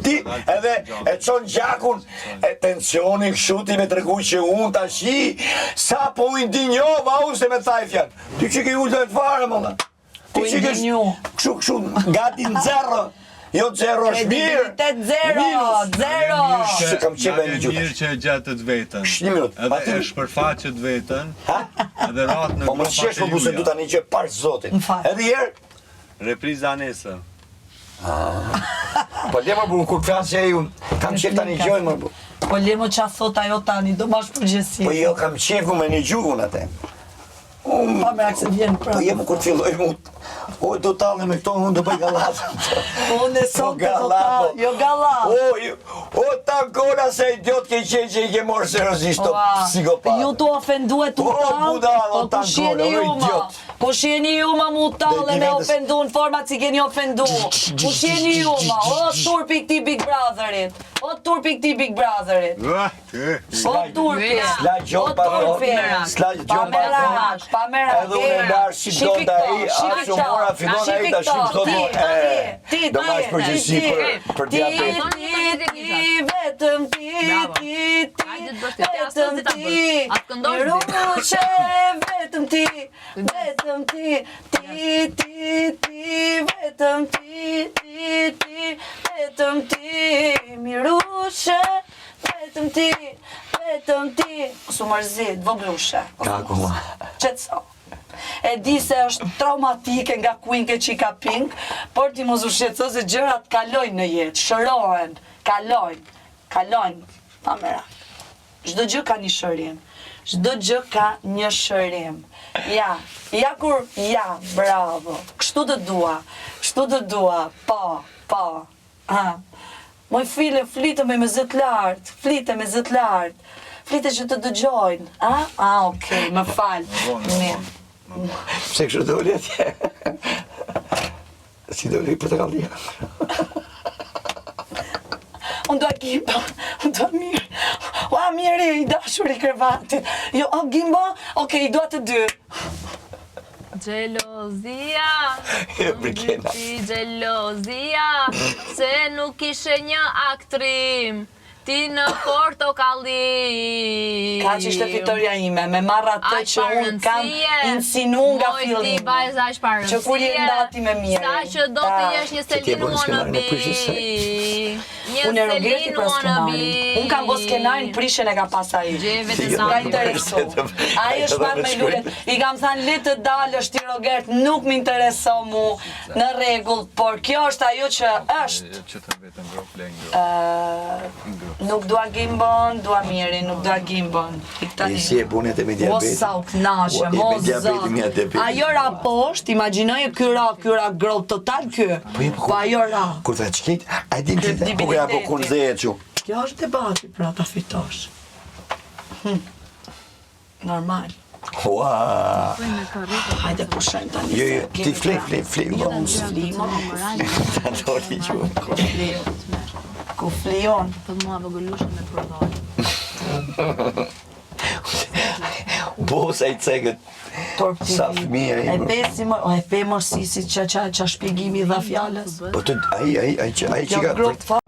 Ti edhe e çon gjakun, e tensioni kështu ti me tregu që unë tashi sa po u indinjova unë se me thaj fjalë. Ti që ke ulë të fare mëlla. Ti që ke kështu gati në zero. Jo zero është mirë. Zero. Se kam qebe një gjuhë. Mirë që e gjetët vetën. Një minut. Edhe e shpërfaqet vetën. Edhe ratë në Po më gropa shesh të po se du juja. tani që parë zotin. Edhe herë. Repriza nesër. Po le më bu kur flasë e unë. Kam qef tani gjojnë më bu. Po le më qa thot ajo tani, do mash përgjësi. Po jo kam qefu me një gjuhën atë. Pa me akse vjen pra. Po jemi kur të filloj mu. O do tallë me këto unë do bëj gallat. Po në sonte do ta, jo gallat. O ta gona se idiot ke qenë që i ke morë seriozisht to psikopat. Ju tu ofenduet tu budalla, ta gona, o idiot. Kush jeni ju ma mu tallë me ofendu në format si keni ofendu. Kush jeni ju ma, o turpi këti Big Brotherit. O turpi këti Big Brotherit. O turpi. S'la gjon pa s'la gjon Pa mera. edhe unë e marë si do të ai, atë që mora fillon ai ta shim sot do mash përgjësi për diabet. Ti vetëm ti, vetëm ti, Mirushe, vetëm ti, vetëm ti, vetëm ti, vetëm ti, Mirushe, vetëm ti, su mërzit, voglushe. Ka kuma. Qetëso. E di se është traumatike nga Queen që i ka pink, por ti mos u shqetëso se gjërat kalojnë në jetë, shërohen, kalojnë, pa mëra. Çdo gjë ka një shërim. Çdo gjë ka një shërim. Ja bravo. Kështu të dua, po. Moj file, flite me zët lartë, flite që të dëgjojnë, okej, më falë. Mirë. Pse kështu doli atje? Si doli për të kallia. Unë doa Gimbo, unë doa mirë. Ua mirë i dashur i krevatit. Jo, Gimbo, okej, i doa të dy. Gjelozia, Brikena. gjelozia, se nuk ishe një aktrim, ti në portokalli. Ka që ishte fitoria ime, me marra të që unë kam insinu nga fillim. Moj ti bajza është parënësie. Që kur je ndati me mirë. Sa që do të jesh një Selin wannabe. Unë e Rogerti për skenarin. Unë kam bo skenarin, prishen e ka pas ai. Gjeve të Ka zanë. interesu. Ai është marrë me lullet. I kam thanë le të dalësh ti Rogert, nuk më intereso mu në rregull, por kjo është ajo që është. Që të vetëm grop le Nuk dua Gimbon, dua Mirin, nuk dua Gimbon. Si e bunet e me diabet. Mos sa u knaqe, mos zot. Ajo ra poshtë, imagjinoje ky ra grop total ky. Po ajo ra. Kur të qkit, a di ti po ja po kur zeje që. Kjo është debati pra ta fitosh. Normal. Ua. Hajde pushojmë tani. Jo, ti fli. Jo, unë s'flim. Ta dori që. Ku flion. Të mua vëgëllushën me prodhoj. Bosa i cegët. Sa fëmija i më. E pe mërsi si që shpjegimi dha fjallës. Po të, ai që ka...